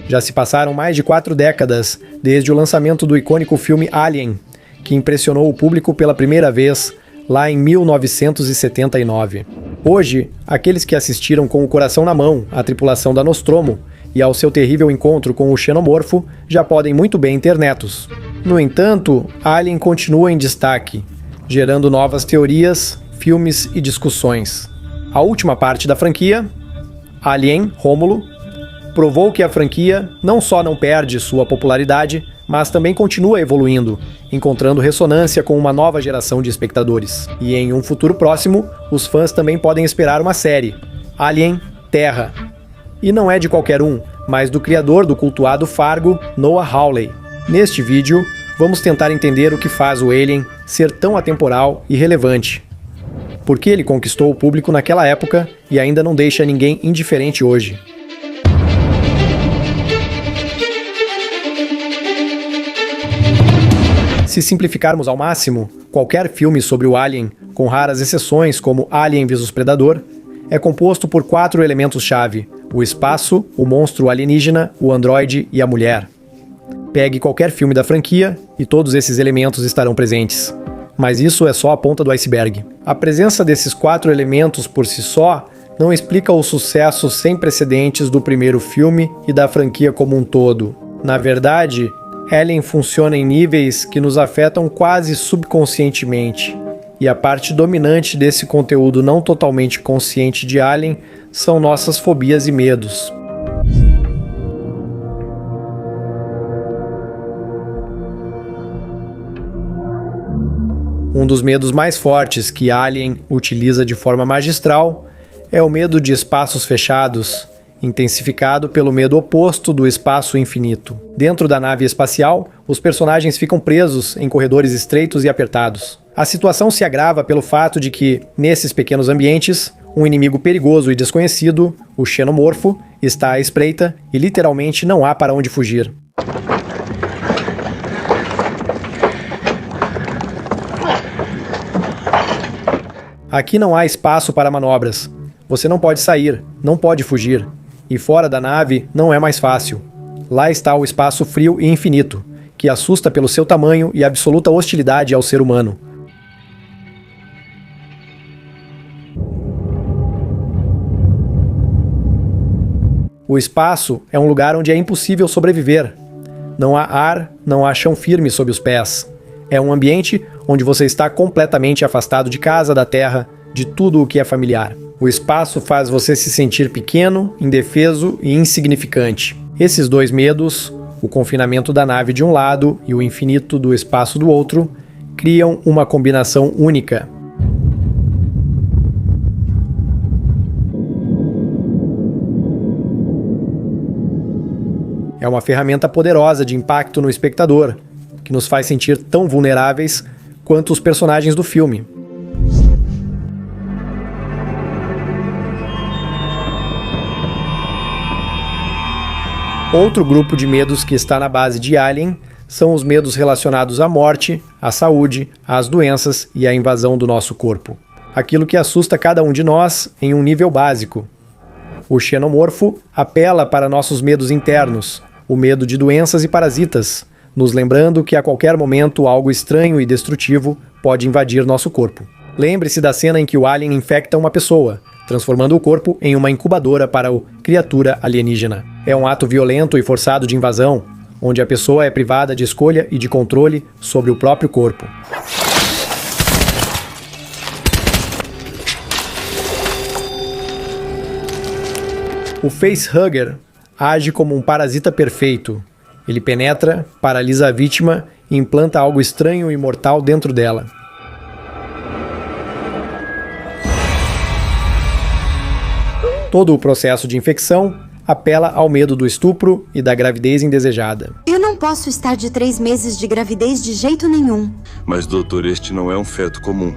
Já se passaram mais de 4 décadas desde o lançamento do icônico filme Alien, que impressionou o público pela primeira vez lá em 1979. Hoje, aqueles que assistiram com o coração na mão à tripulação da Nostromo e ao seu terrível encontro com o xenomorfo já podem muito bem ter netos. No entanto, Alien continua em destaque, gerando novas teorias, filmes e discussões. A última parte da franquia, Alien Romulus, provou que a franquia não só não perde sua popularidade, mas também continua evoluindo, encontrando ressonância com uma nova geração de espectadores. E em um futuro próximo, os fãs também podem esperar uma série, Alien Terra. E não é de qualquer um, mas do criador do cultuado Fargo, Noah Hawley. Neste vídeo, vamos tentar entender o que faz o Alien ser tão atemporal e relevante. Por que ele conquistou o público naquela época e ainda não deixa ninguém indiferente hoje. Se simplificarmos ao máximo, qualquer filme sobre o Alien, com raras exceções como Alien vs Predador, é composto por 4 elementos-chave: o espaço, o monstro alienígena, o androide e a mulher. Pegue qualquer filme da franquia e todos esses elementos estarão presentes. Mas isso é só a ponta do iceberg. A presença desses 4 elementos por si só não explica o sucesso sem precedentes do primeiro filme e da franquia como um todo. Na verdade, Alien funciona em níveis que nos afetam quase subconscientemente, e a parte dominante desse conteúdo não totalmente consciente de Alien são nossas fobias e medos. Um dos medos mais fortes que Alien utiliza de forma magistral é o medo de espaços fechados, intensificado pelo medo oposto do espaço infinito. Dentro da nave espacial, os personagens ficam presos em corredores estreitos e apertados. A situação se agrava pelo fato de que, nesses pequenos ambientes, um inimigo perigoso e desconhecido, o xenomorfo, está à espreita e literalmente não há para onde fugir. Aqui não há espaço para manobras. Você não pode sair, não pode fugir. E fora da nave não é mais fácil. Lá está o espaço frio e infinito, que assusta pelo seu tamanho e absoluta hostilidade ao ser humano. O espaço é um lugar onde é impossível sobreviver. Não há ar, não há chão firme sob os pés. É um ambiente onde você está completamente afastado de casa, da terra, de tudo o que é familiar. O espaço faz você se sentir pequeno, indefeso e insignificante. Esses 2 medos, o confinamento da nave de um lado e o infinito do espaço do outro, criam uma combinação única. É uma ferramenta poderosa de impacto no espectador, que nos faz sentir tão vulneráveis quanto os personagens do filme. Outro grupo de medos que está na base de Alien são os medos relacionados à morte, à saúde, às doenças e à invasão do nosso corpo. Aquilo que assusta cada um de nós em um nível básico. O xenomorfo apela para nossos medos internos, o medo de doenças e parasitas, nos lembrando que a qualquer momento algo estranho e destrutivo pode invadir nosso corpo. Lembre-se da cena em que o alien infecta uma pessoa, transformando o corpo em uma incubadora para a criatura alienígena. É um ato violento e forçado de invasão, onde a pessoa é privada de escolha e de controle sobre o próprio corpo. O facehugger age como um parasita perfeito. Ele penetra, paralisa a vítima e implanta algo estranho e mortal dentro dela. Todo o processo de infecção apela ao medo do estupro e da gravidez indesejada. Eu não posso estar de 3 meses de gravidez de jeito nenhum. Mas, doutor, este não é um feto comum.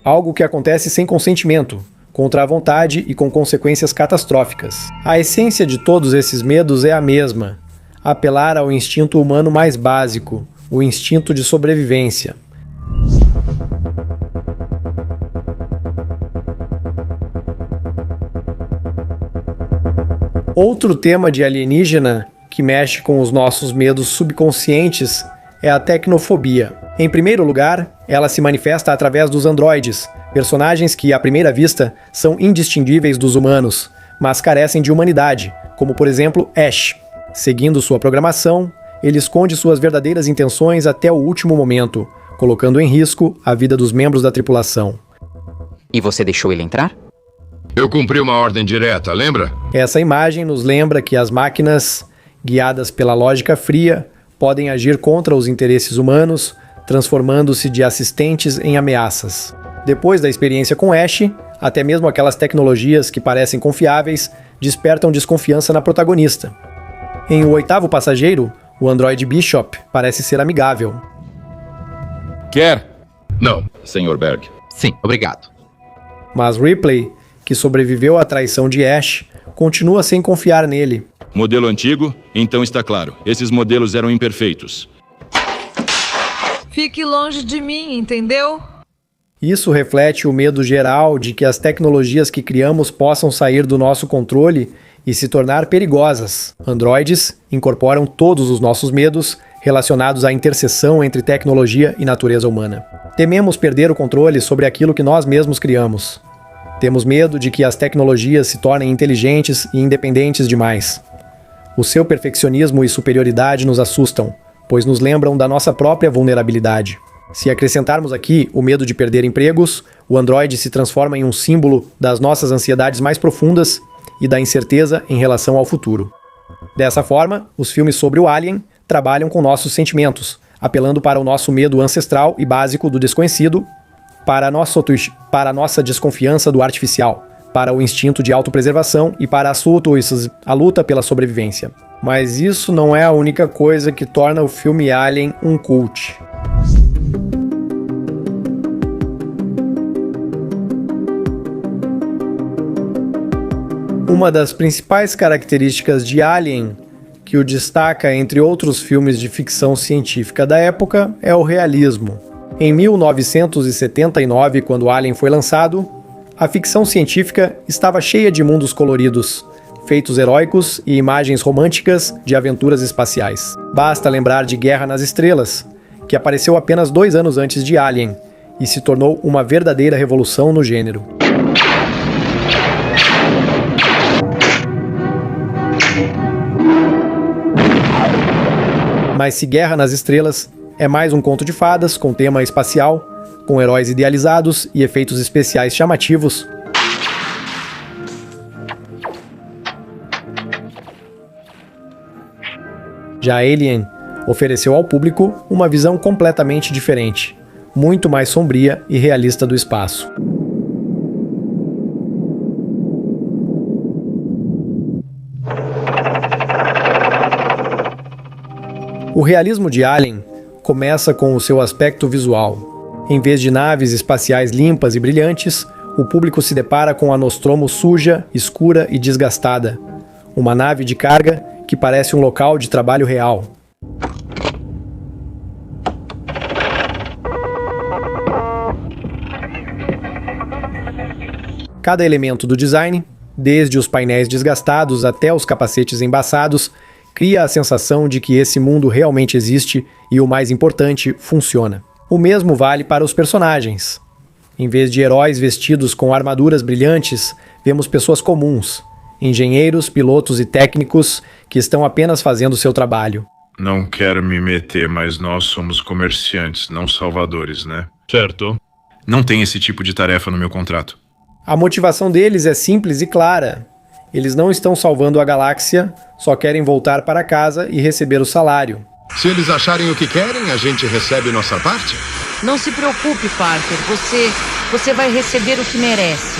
Algo que acontece sem consentimento, contra a vontade e com consequências catastróficas. A essência de todos esses medos é a mesma: apelar ao instinto humano mais básico, o instinto de sobrevivência. Outro tema de alienígena que mexe com os nossos medos subconscientes é a tecnofobia. Em primeiro lugar, ela se manifesta através dos androides, personagens que, à primeira vista, são indistinguíveis dos humanos, mas carecem de humanidade, como por exemplo Ash. Seguindo sua programação, ele esconde suas verdadeiras intenções até o último momento, colocando em risco a vida dos membros da tripulação. E você deixou ele entrar? Eu cumpri uma ordem direta, lembra? Essa imagem nos lembra que as máquinas, guiadas pela lógica fria, podem agir contra os interesses humanos, transformando-se de assistentes em ameaças. Depois da experiência com Ash, até mesmo aquelas tecnologias que parecem confiáveis despertam desconfiança na protagonista. Em O Oitavo Passageiro, o androide Bishop parece ser amigável. Quer? Não, Sr. Berg. Sim, obrigado. Mas Ripley, que sobreviveu à traição de Ash, continua sem confiar nele. Modelo antigo? Então está claro. Esses modelos eram imperfeitos. Fique longe de mim, entendeu? Isso reflete o medo geral de que as tecnologias que criamos possam sair do nosso controle e se tornar perigosas. Androides incorporam todos os nossos medos relacionados à interseção entre tecnologia e natureza humana. Tememos perder o controle sobre aquilo que nós mesmos criamos. Temos medo de que as tecnologias se tornem inteligentes e independentes demais. O seu perfeccionismo e superioridade nos assustam, pois nos lembram da nossa própria vulnerabilidade. Se acrescentarmos aqui o medo de perder empregos, o androide se transforma em um símbolo das nossas ansiedades mais profundas e da incerteza em relação ao futuro. Dessa forma, os filmes sobre o Alien trabalham com nossos sentimentos, apelando para o nosso medo ancestral e básico do desconhecido, para a nossa desconfiança do artificial, para o instinto de autopreservação e para a luta pela sobrevivência. Mas isso não é a única coisa que torna o filme Alien um cult. Uma das principais características de Alien, que o destaca entre outros filmes de ficção científica da época, é o realismo. Em 1979, quando Alien foi lançado, a ficção científica estava cheia de mundos coloridos, feitos heróicos e imagens românticas de aventuras espaciais. Basta lembrar de Guerra nas Estrelas, que apareceu apenas 2 anos antes de Alien e se tornou uma verdadeira revolução no gênero. Mas se Guerra nas Estrelas é mais um conto de fadas com tema espacial, com heróis idealizados e efeitos especiais chamativos, já Alien ofereceu ao público uma visão completamente diferente, muito mais sombria e realista do espaço. O realismo de Alien começa com o seu aspecto visual. Em vez de naves espaciais limpas e brilhantes, o público se depara com a Nostromo suja, escura e desgastada. Uma nave de carga que parece um local de trabalho real. Cada elemento do design, desde os painéis desgastados até os capacetes embaçados, cria a sensação de que esse mundo realmente existe e, o mais importante, funciona. O mesmo vale para os personagens. Em vez de heróis vestidos com armaduras brilhantes, vemos pessoas comuns, engenheiros, pilotos e técnicos que estão apenas fazendo seu trabalho. Não quero me meter, mas nós somos comerciantes, não salvadores, né? Certo. Não tem esse tipo de tarefa no meu contrato. A motivação deles é simples e clara. Eles não estão salvando a galáxia, só querem voltar para casa e receber o salário. Se eles acharem o que querem, a gente recebe nossa parte? Não se preocupe, Parker. Você vai receber o que merece.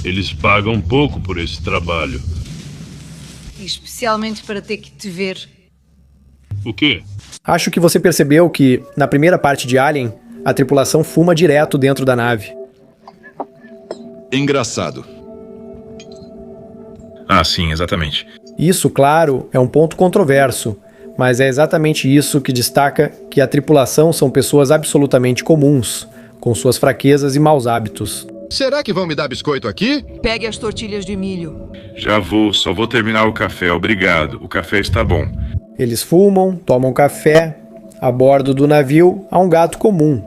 Eles pagam pouco por esse trabalho. Especialmente para ter que te ver. O quê? Acho que você percebeu que, na primeira parte de Alien, a tripulação fuma direto dentro da nave. Engraçado. Ah, sim, exatamente. Isso, claro, é um ponto controverso, mas é exatamente isso que destaca que a tripulação são pessoas absolutamente comuns, com suas fraquezas e maus hábitos. Será que vão me dar biscoito aqui? Pegue as tortilhas de milho. Já vou, só vou terminar o café, obrigado. O café está bom. Eles fumam, tomam café. A bordo do navio há um gato comum.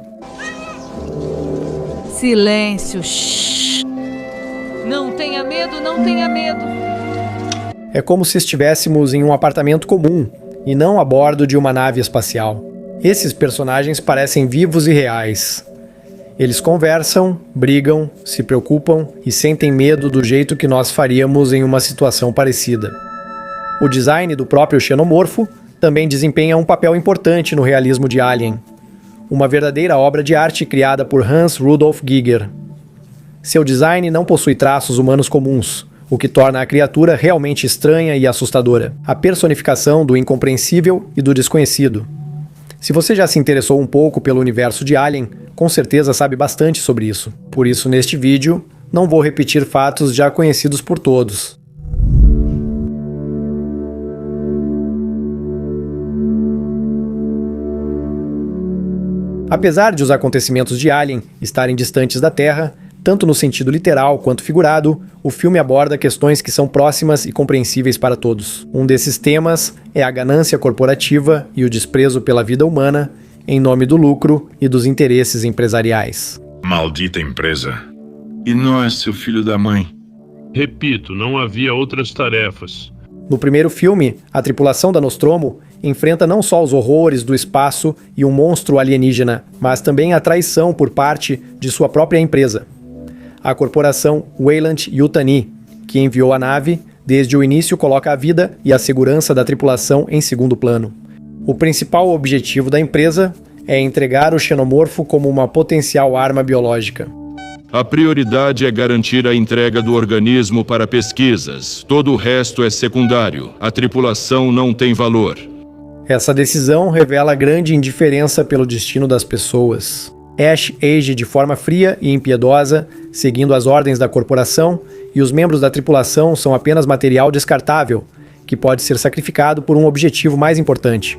Silêncio. Shhh. Não tenha medo, não tenha medo. É como se estivéssemos em um apartamento comum e não a bordo de uma nave espacial. Esses personagens parecem vivos e reais. Eles conversam, brigam, se preocupam e sentem medo do jeito que nós faríamos em uma situação parecida. O design do próprio xenomorfo também desempenha um papel importante no realismo de Alien, uma verdadeira obra de arte criada por Hans Rudolf Giger. Seu design não possui traços humanos comuns, o que torna a criatura realmente estranha e assustadora, a personificação do incompreensível e do desconhecido. Se você já se interessou um pouco pelo universo de Alien, com certeza sabe bastante sobre isso. Por isso, neste vídeo, não vou repetir fatos já conhecidos por todos. Apesar de os acontecimentos de Alien estarem distantes da Terra, tanto no sentido literal quanto figurado, o filme aborda questões que são próximas e compreensíveis para todos. Um desses temas é a ganância corporativa e o desprezo pela vida humana em nome do lucro e dos interesses empresariais. Maldita empresa. E nós, seu filho da mãe? Repito, não havia outras tarefas. No primeiro filme, a tripulação da Nostromo enfrenta não só os horrores do espaço e um monstro alienígena, mas também a traição por parte de sua própria empresa. A corporação Weyland-Yutani, que enviou a nave, desde o início coloca a vida e a segurança da tripulação em segundo plano. O principal objetivo da empresa é entregar o xenomorfo como uma potencial arma biológica. A prioridade é garantir a entrega do organismo para pesquisas. Todo o resto é secundário. A tripulação não tem valor. Essa decisão revela grande indiferença pelo destino das pessoas. Ash age de forma fria e impiedosa, seguindo as ordens da corporação, e os membros da tripulação são apenas material descartável, que pode ser sacrificado por um objetivo mais importante.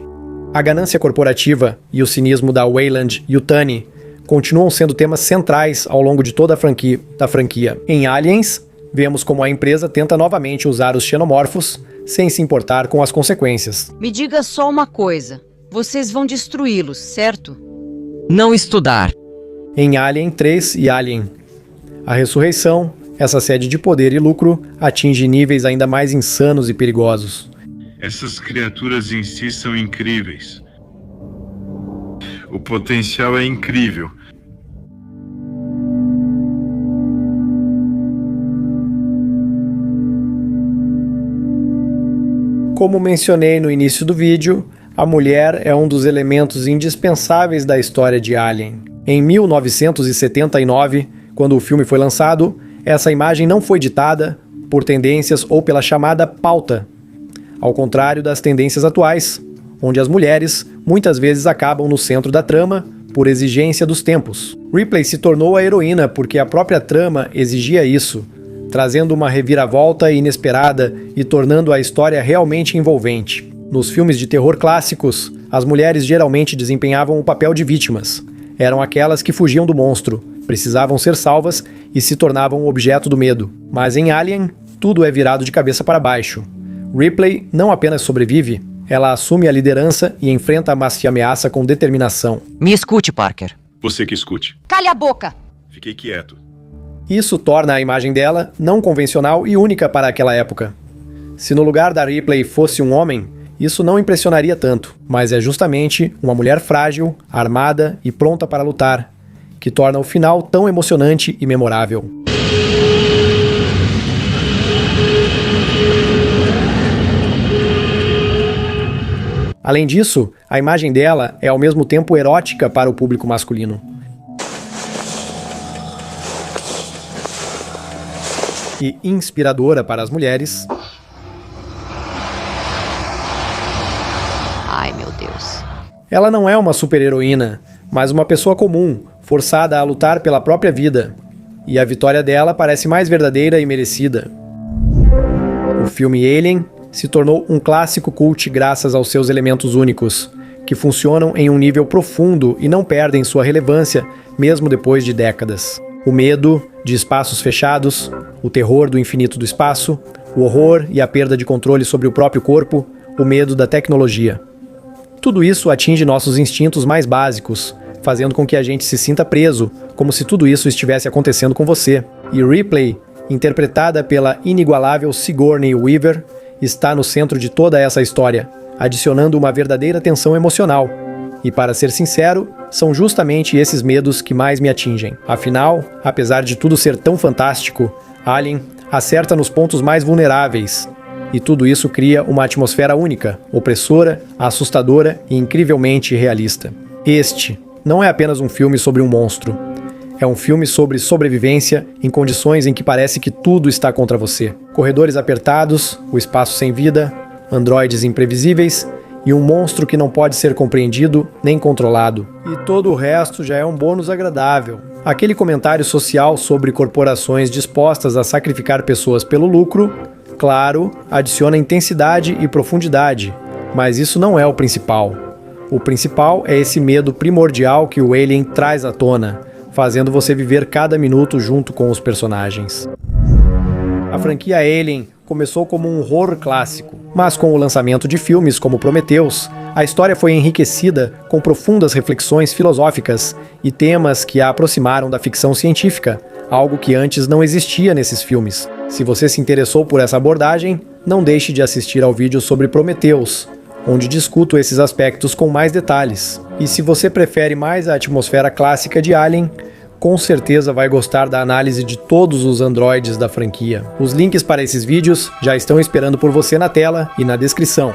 A ganância corporativa e o cinismo da Weyland-Yutani continuam sendo temas centrais ao longo de toda a franquia. Em Aliens, vemos como a empresa tenta novamente usar os xenomorfos, sem se importar com as consequências. Me diga só uma coisa. Vocês vão destruí-los, certo? Não estudar. Em Alien 3 e Alien, a ressurreição, essa sede de poder e lucro, atinge níveis ainda mais insanos e perigosos. Essas criaturas em si são incríveis. O potencial é incrível. Como mencionei no início do vídeo, a mulher é um dos elementos indispensáveis da história de Alien. Em 1979, quando o filme foi lançado, essa imagem não foi ditada por tendências ou pela chamada pauta, ao contrário das tendências atuais, onde as mulheres muitas vezes acabam no centro da trama por exigência dos tempos. Ripley se tornou a heroína porque a própria trama exigia isso, trazendo uma reviravolta inesperada e tornando a história realmente envolvente. Nos filmes de terror clássicos, as mulheres geralmente desempenhavam o papel de vítimas. Eram aquelas que fugiam do monstro, precisavam ser salvas e se tornavam objeto do medo. Mas em Alien, tudo é virado de cabeça para baixo. Ripley não apenas sobrevive, ela assume a liderança e enfrenta a ameaça com determinação. Me escute, Parker. Você que escute. Cale a boca! Fiquei quieto. Isso torna a imagem dela não convencional e única para aquela época. Se no lugar da Ripley fosse um homem, isso não impressionaria tanto, mas é justamente uma mulher frágil, armada e pronta para lutar, que torna o final tão emocionante e memorável. Além disso, a imagem dela é ao mesmo tempo erótica para o público masculino. E inspiradora para as mulheres. Ai, meu Deus. Ela não é uma super-heroína, mas uma pessoa comum, forçada a lutar pela própria vida. E a vitória dela parece mais verdadeira e merecida. O filme Alien se tornou um clássico cult graças aos seus elementos únicos, que funcionam em um nível profundo e não perdem sua relevância mesmo depois de décadas. O medo de espaços fechados, o terror do infinito do espaço, o horror e a perda de controle sobre o próprio corpo, o medo da tecnologia. Tudo isso atinge nossos instintos mais básicos, fazendo com que a gente se sinta preso, como se tudo isso estivesse acontecendo com você. E Ripley, interpretada pela inigualável Sigourney Weaver, está no centro de toda essa história, adicionando uma verdadeira tensão emocional. E para ser sincero, são justamente esses medos que mais me atingem. Afinal, apesar de tudo ser tão fantástico, Alien acerta nos pontos mais vulneráveis. E tudo isso cria uma atmosfera única, opressora, assustadora e incrivelmente realista. Este não é apenas um filme sobre um monstro. É um filme sobre sobrevivência em condições em que parece que tudo está contra você. Corredores apertados, o espaço sem vida, androides imprevisíveis e um monstro que não pode ser compreendido nem controlado. E todo o resto já é um bônus agradável. Aquele comentário social sobre corporações dispostas a sacrificar pessoas pelo lucro, claro, adiciona intensidade e profundidade, mas isso não é o principal. O principal é esse medo primordial que o Alien traz à tona, fazendo você viver cada minuto junto com os personagens. A franquia Alien começou como um horror clássico, mas com o lançamento de filmes como Prometheus, a história foi enriquecida com profundas reflexões filosóficas e temas que a aproximaram da ficção científica, algo que antes não existia nesses filmes. Se você se interessou por essa abordagem, não deixe de assistir ao vídeo sobre Prometheus, onde discuto esses aspectos com mais detalhes. E se você prefere mais a atmosfera clássica de Alien, com certeza vai gostar da análise de todos os androides da franquia. Os links para esses vídeos já estão esperando por você na tela e na descrição.